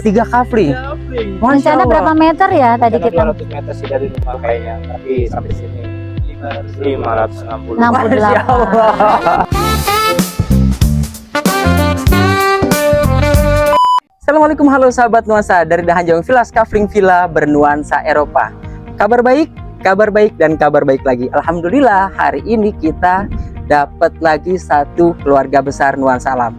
3 kapling. Masya Rencana Allah. berapa meter ya tadi kita? 200 meter sih dari rumah kayaknya, tapi sampai sini 560. 68. Masya Allah. Assalamualaikum, halo sahabat nuansa dari Dahan Villas, Kafling Villa bernuansa Eropa. Kabar baik, dan kabar baik lagi. Alhamdulillah, hari ini kita dapat lagi satu keluarga besar nuansa alam.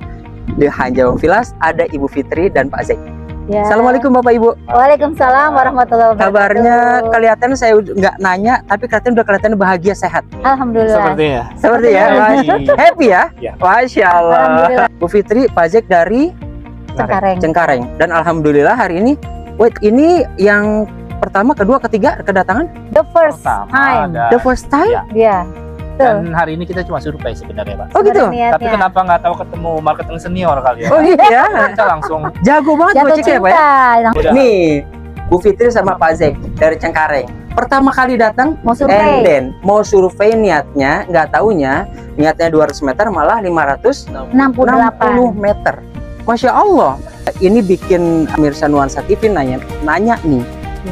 Di Dahan Villas ada Ibu Fitri dan Pak Zek. Ya. Assalamualaikum Bapak Ibu. Waalaikumsalam warahmatullahi wabarakatuh. Kabarnya kelihatan, saya nggak nanya, tapi kelihatan bahagia, sehat. Alhamdulillah. Seperti ya, happy ya? Ya. Masya Allah. Alhamdulillah. Bu Fitri, Pak Zek dari Cengkareng. Dan alhamdulillah hari ini, ini yang pertama, kedua, ketiga kedatangan? The first time. The first time? Ya. Dan hari ini kita cuma survei sebenarnya, Pak. Oh gitu? Tapi kenapa nggak tahu ketemu marketing senior kali ya? Oh iya. Kita langsung Jago banget Jatuh bociknya ya Pak ya? cinta. Nih, Bu Fitri sama Pak Zek dari Cengkareng. Pertama kali datang, Mau survei. mau survei niatnya, nggak taunya niatnya 200 meter malah 560 68. meter. Masya Allah. Ini bikin Mirsa Nuansa TV nanya nih,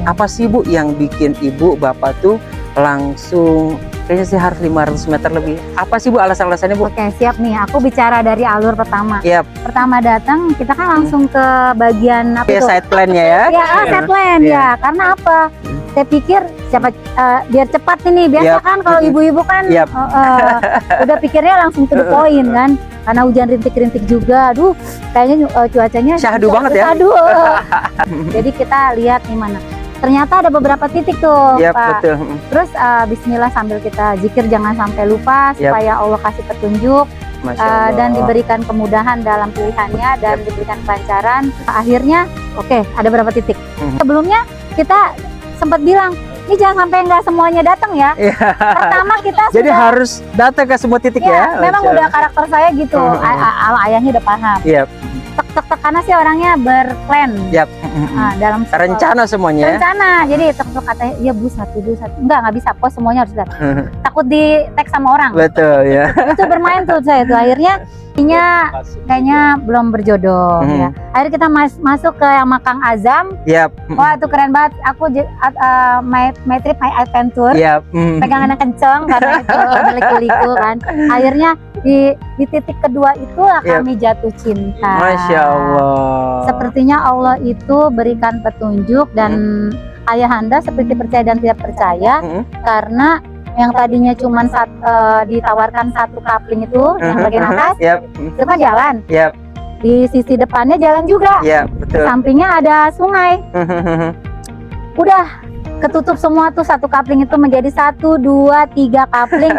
apa sih Bu yang bikin Ibu Bapak tuh langsung kayaknya sih harus 500 meter lebih. Apa sih Bu alasan-alasannya Bu? Oke, siap nih. Aku bicara dari alur pertama. Yap. Pertama datang, kita kan langsung ke bagian apa Ya, itu? side plan-nya ya. Ya, set plan Iya. ya. Karena apa? Saya pikir siapa biar cepat ini. Biasa Yap. kan kalau ibu-ibu kan Yap. udah pikirnya langsung to the point kan. Karena hujan rintik-rintik juga. Aduh, kayaknya cuacanya Syahdu banget ya. Aduh. Jadi kita lihat di mana. Ternyata ada beberapa titik tuh, Yap, Pak. betul. Terus bismillah sambil kita zikir jangan sampai lupa Yap. supaya Allah kasih petunjuk Masya Allah. dan diberikan kemudahan dalam pilihannya dan diberikan kelancaran. Akhirnya oke, ada berapa titik. Sebelumnya kita sempat bilang, ini jangan sampai nggak semuanya datang ya. Iya. Pertama kita Jadi sudah harus datang ke semua titik ya. memang Masya udah karakter saya gitu. Ayahnya udah paham. Yap. Tek karena sih orangnya berplan. Yap. Nah, dalam Rencana semuanya ya. rencana. Jadi tek katanya, iya Bu, satu. Nggak bisa, pos semuanya harus datang. Takut di tag sama orang. Betul ya. Itu bermain tuh saya tuh akhirnya kayaknya belum berjodoh ya. Akhirnya kita masuk ke yang Makang Azam. Yap. Wah, itu keren banget. Aku my trip, my adventure. Yap. Pegangannya kenceng karena itu liku-liku kan. Akhirnya di titik kedua itu kami jatuh cinta. Masya Allah. Sepertinya Allah itu berikan petunjuk dan ayahanda seperti percaya dan tidak percaya karena yang tadinya cuma ditawarkan satu kapling itu yang bagian atas Yap. itu kan jalan. Yap. Di sisi depannya jalan juga. Yap, betul. Sampingnya ada sungai. Udah ketutup semua tuh, satu kapling itu menjadi 1, 2, 3 kapling.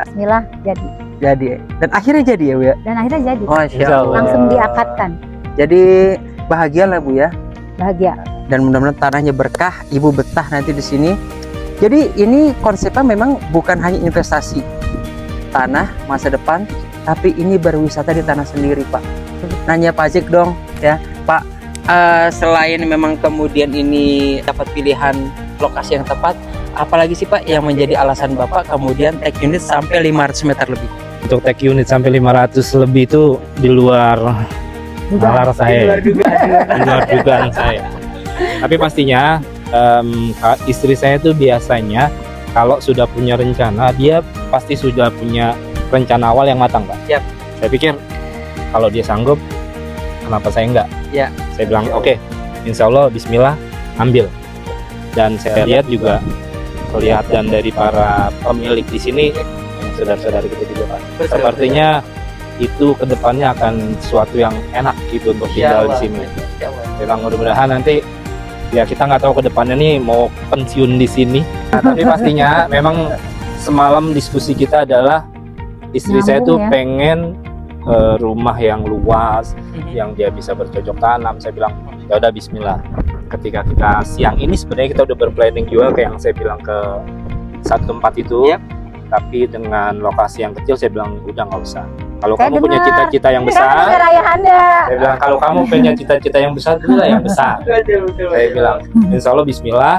Bismillah jadi. Jadi dan akhirnya jadi ya Bu ya. Dan akhirnya jadi. Masya Allah. Langsung diakatkan. Jadi bahagia lah Bu ya. Bahagia. Dan mudah-mudahan tanahnya berkah, Ibu betah nanti di sini. Jadi ini konsepnya memang bukan hanya investasi tanah masa depan, tapi ini berwisata di tanah sendiri Pak. Nanya Pak Zek dong ya Pak, selain memang kemudian ini dapat pilihan lokasi yang tepat, apalagi sih Pak yang menjadi alasan Bapak kemudian take unit sampai 500 meter lebih? untuk tag unit sampai 500 lebih itu di luar nalar saya, di luar dugaan saya. Tapi pastinya istri saya tuh biasanya kalau sudah punya rencana, dia pasti sudah punya rencana awal yang matang, Pak. Yap. Saya pikir kalau dia sanggup, kenapa saya enggak? Ya. Saya bilang oke, insya Allah Bismillah, ambil. Dan saya lihat juga kelihatan dari para pemilik di sini, saudara-saudara kita juga, Pak. Sepertinya itu kedepannya akan sesuatu yang enak gitu untuk tinggal di sini. Memang mudah-mudahan nanti ya kita nggak tahu kedepannya nih mau pensiun di sini. Nah, tapi pastinya memang semalam diskusi kita adalah istri saya tuh ya. pengen rumah yang luas, yang dia bisa bercocok tanam. Saya bilang ya udah Bismillah. Ketika kita siang ini sebenarnya kita udah berplanning juga kayak yang saya bilang ke satu tempat itu. Yep. Tapi dengan lokasi yang kecil saya bilang udah nggak usah. Kalau Saya kamu punya dengar. cita-cita yang Kan besar, dengar ayahanda. saya bilang kalau kamu punya cita-cita yang besar, itulah yang besar. Saya bilang insya Allah Bismillah,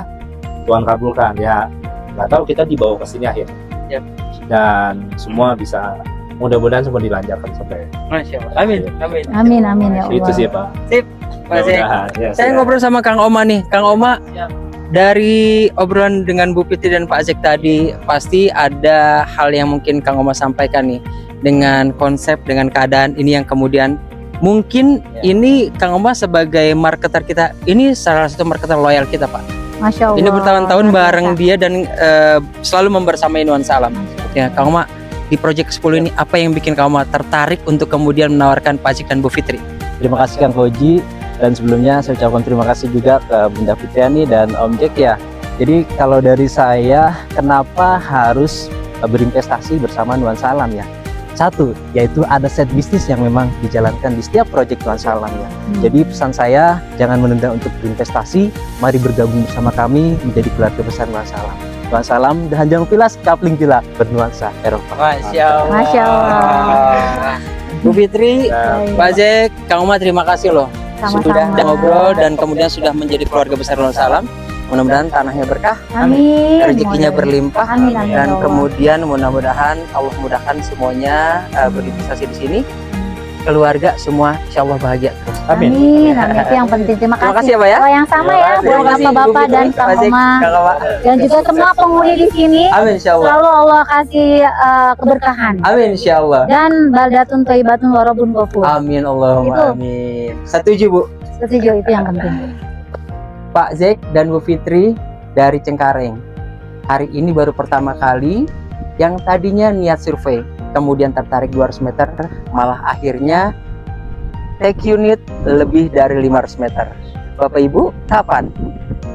Tuhan kabulkan ya. Nggak tahu kita dibawa ke sini akhirnya. Yep. Dan semua bisa, mudah-mudahan semua dilancarkan sampai. Masya Allah. Amin. Amin. Amin amin ya Allah. Itu sih Pak. Sip. Pak Zek. Ya, Saya ngobrol sama Kang Oma nih. Kang Oma, dari obrolan dengan Bu Fitri dan Pak Zek tadi, pasti ada hal yang mungkin Kang Oma sampaikan nih dengan konsep, dengan keadaan ini yang kemudian mungkin ini Kang Oma sebagai marketer kita, ini salah satu marketer loyal kita, Pak. Masya Allah. Ini bertahun-tahun luar bareng biasa. dia dan selalu membersamai nuansa alam. Ya, Kang Oma, di Project 10 ini apa yang bikin Kang Oma tertarik untuk kemudian menawarkan Pak Zek dan Bu Fitri? Terima kasih Kang Fauji, dan sebelumnya saya ucapkan terima kasih juga ke Bunda Fitriani dan Om Jack ya. Jadi kalau dari saya, kenapa harus berinvestasi bersama Nuansa Alam ya? Satu, yaitu ada set bisnis yang memang dijalankan di setiap proyek Nuansa Alam ya. Jadi pesan saya, jangan menunda untuk berinvestasi, mari bergabung bersama kami menjadi keluarga besar Nuansa Alam. Nuansa Alam, Hanjang Vilas, Kapling Villa, bernuansa Eropa. Masya Allah. Masya Allah. Bu Fitri, Baik. Pak Zek, Kang Oma terima kasih loh. Sudah Sama-sama. ngobrol dan kemudian sudah menjadi keluarga besar Nuansa Alam. Mudah-mudahan tanahnya berkah, Amin. rezekinya berlimpah, Amin, amin, dan ya Allah. kemudian mudah-mudahan Allah mudahkan semuanya berinvestasi di sini. Keluarga semua insya Allah bahagia terus. Amin. Amin. Itu yang penting. Terima Terima kasih kasih. ya, Pak ya. Oh, yang sama ya Terima buat kasih, Bu bapak-bapak Fitri, dan Pak Kang Zek, Oma Kang Oma. dan juga semua penghuni di sini. Amin insya Allah. Selalu Allah kasih keberkahan Amin insya Allah. dan baldatun thayyibatun wa rabbun ghafur. Amin Allahumma Itu. amin. Setuju Bu. Setuju, itu yang penting. Pak Zek dan Bu Fitri dari Cengkareng. Hari ini baru pertama kali yang tadinya niat survei, kemudian tertarik 200 meter, malah akhirnya take unit lebih dari 500 meter. Bapak Ibu, kapan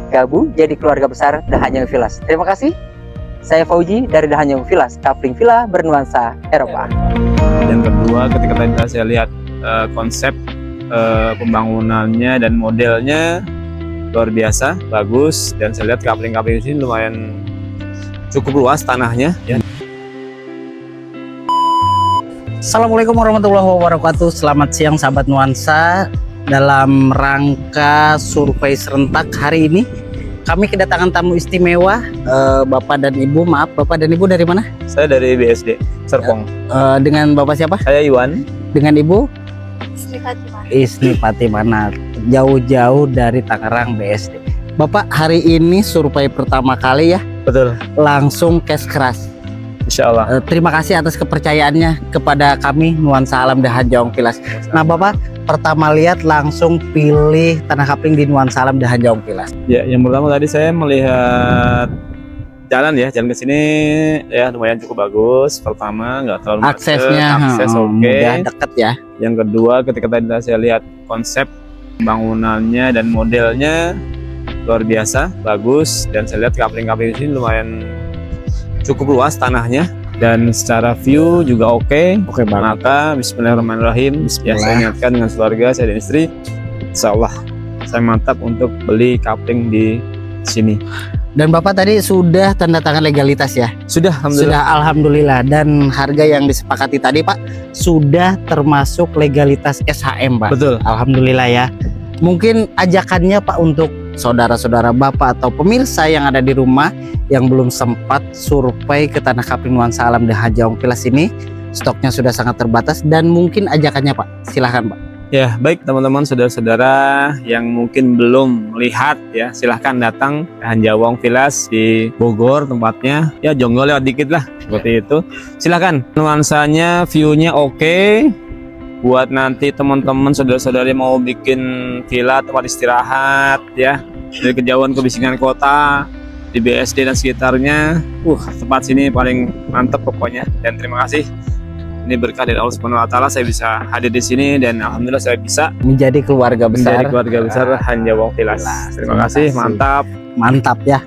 gabung jadi keluarga besar Dahanyang Villas? Terima kasih. Saya Fauji dari Dahanyang Villas, Kapling Villa bernuansa Eropa. Yang kedua, ketika tadi saya lihat konsep pembangunannya dan modelnya luar biasa, bagus, dan saya lihat kapling-kapling di sini lumayan cukup luas tanahnya ya. Assalamualaikum warahmatullahi wabarakatuh. Selamat siang sahabat Nuansa. Dalam rangka survei serentak hari ini kami kedatangan tamu istimewa, Bapak dan Ibu. Maaf, Bapak dan Ibu dari mana? Saya dari BSD Serpong. Dengan Bapak siapa? Saya Iwan. Dengan Ibu? Isni Fatimana. Jauh-jauh dari Tangerang BSD. Bapak, hari ini survei pertama kali ya, Betul. langsung cash keras. Insya Allah. Terima kasih atas kepercayaannya kepada kami Nuansa Alam Dahanyang Villas. Nah Bapak, pertama lihat langsung pilih tanah kapling di Nuansa Alam Dahanyang Villas. Ya, yang pertama tadi saya melihat jalan ke sini ya lumayan cukup bagus. Pertama nggak terlalu macet, Aksesnya akses oke. mudah, dekat ya. Yang kedua, ketika tadi saya lihat konsep pembangunannya dan modelnya luar biasa, bagus, dan saya lihat kapling-kapling di sini lumayan cukup luas tanahnya dan secara view juga oke. Oke banget. Maka Bismillahirrahmanirrahim. Ya, saya niatkan dengan keluarga saya dan istri, insya Allah saya mantap untuk beli kapling di sini. Dan Bapak tadi sudah tanda tangan legalitas ya? Sudah, alhamdulillah. Sudah, alhamdulillah. Dan harga yang disepakati tadi Pak sudah termasuk legalitas SHM Pak. Betul. Alhamdulillah ya. Mungkin ajakannya Pak untuk saudara-saudara Bapak atau pemirsa yang ada di rumah yang belum sempat survei ke tanah kapling Nuansa Alam Dahanyang Villas ini, stoknya sudah sangat terbatas, dan mungkin ajakannya Pak, silahkan Pak. Ya, baik teman-teman, saudara-saudara yang mungkin belum melihat ya, silahkan datang ke Hanjawong Villas di Bogor tempatnya. Ya, jonggol lewat dikit lah, seperti itu. Silahkan, nuansanya, view-nya oke. Buat nanti teman-teman saudara-saudari mau bikin villa tempat istirahat ya, dari kejauhan kebisingan kota di BSD dan sekitarnya, tempat sini paling mantep pokoknya. Dan terima kasih, ini berkah dari Allah Subhanahu Wa Taala saya bisa hadir di sini, dan alhamdulillah saya bisa Menjadi keluarga besar. menjadi keluarga besar Hanjawong Villas. Terima kasih, mantap. Mantap ya.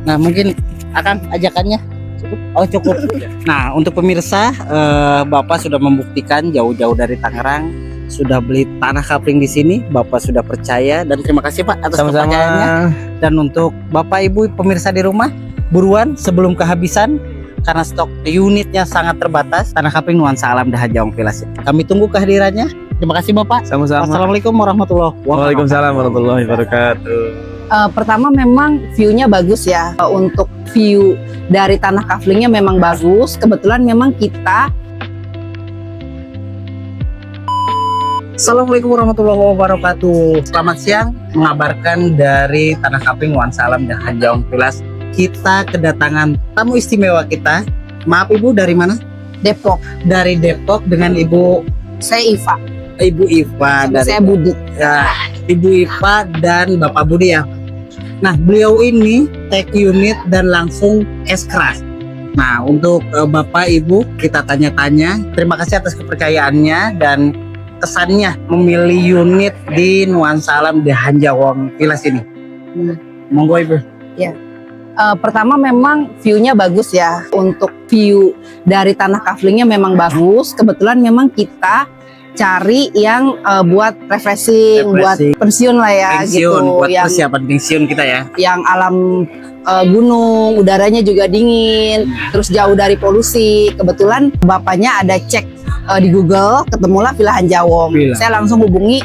Nah mungkin akan ajakannya cukup. Oh cukup. Nah untuk pemirsa, Bapak sudah membuktikan jauh-jauh dari Tangerang sudah beli tanah kapling di sini. Bapak sudah percaya, dan terima kasih Pak atas kepercayaannya. Dan untuk Bapak Ibu pemirsa di rumah, buruan sebelum kehabisan karena stok unitnya sangat terbatas. Tanah kapling Nuansa Alam Dahanyang Villas. Kami tunggu kehadirannya. Terima kasih Bapak. Sama-sama. Assalamualaikum warahmatullahi wabarakatuh. Waalaikumsalam warahmatullahi wabarakatuh. Pertama memang view-nya bagus ya. Untuk view dari tanah kaflingnya memang bagus. Kebetulan memang kita Assalamualaikum warahmatullahi wabarakatuh. Selamat siang, mengabarkan dari Tanah Kapling Nuansa Alam dan Hanjawang Vilas. Kita kedatangan tamu istimewa kita. Maaf Ibu, dari mana? Depok. Dari Depok dengan Ibu Saya Iva. Iva dari Saya Budi. ya, Ibu Iva dan Bapak Budi ya. Nah, beliau ini take unit dan langsung S-Craft. Nah, untuk Bapak Ibu kita tanya-tanya. Terima kasih atas kepercayaannya dan kesannya memilih unit di Nuansa Alam di Hanjawang Vilas ini. Monggo Ibu. Pertama memang view-nya bagus ya. Untuk view dari Tanah Kaflingnya memang bagus. Kebetulan memang kita cari yang buat refreshing, buat pensiun lah ya Pensiun, gitu. buat Yang persiapan pensiun kita ya. alam gunung, udaranya juga dingin, terus jauh dari polusi. Kebetulan bapaknya ada cek di Google, ketemulah Villa Hanjawong. Villa. Saya langsung hubungi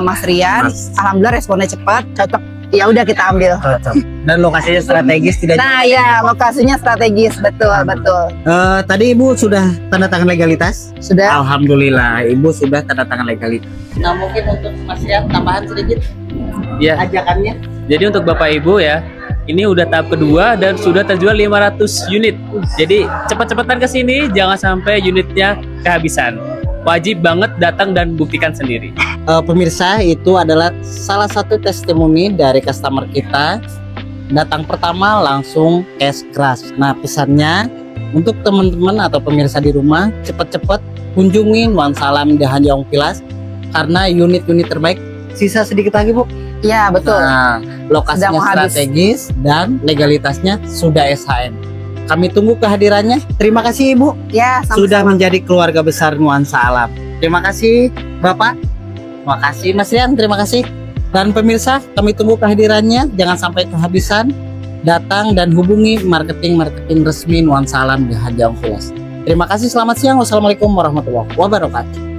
Mas Rian. Alhamdulillah responnya cepat, cocok. Ya udah kita ambil. Dan lokasinya strategis tidak. Nah ya, lokasinya strategis, betul. Tadi Ibu sudah tanda tangan legalitas? Sudah. Alhamdulillah, Ibu sudah tanda tangan legalitas. Nah, mungkin untuk Mas Rian tambahan sedikit Ya, ajakannya. jadi untuk Bapak Ibu ya, ini udah tahap kedua dan sudah terjual 500 unit. Jadi cepat-cepatan ke sini, jangan sampai unitnya kehabisan. Wajib banget datang dan buktikan sendiri. Pemirsa, itu adalah salah satu testimoni dari customer kita. Datang pertama langsung cash crush. Nah, pesannya untuk teman-teman atau pemirsa di rumah, cepat-cepat kunjungi Nuansa Alam di Hanjawang Vilas karena unit-unit terbaik sisa sedikit lagi, Bu. Ya betul. Nah, lokasinya Sudah mau habis. strategis dan legalitasnya sudah SHN. Kami tunggu kehadirannya. Terima kasih Ibu Ya, sama-sama. sudah menjadi keluarga besar Nuansa Alam. Terima kasih Bapak. Terima kasih Mas Rian. Terima kasih. Dan pemirsa, kami tunggu kehadirannya. Jangan sampai kehabisan. Datang dan hubungi marketing resmi Nuansa Alam di Hanjawang Vilas. Terima kasih. Selamat siang. Wassalamualaikum warahmatullahi wabarakatuh.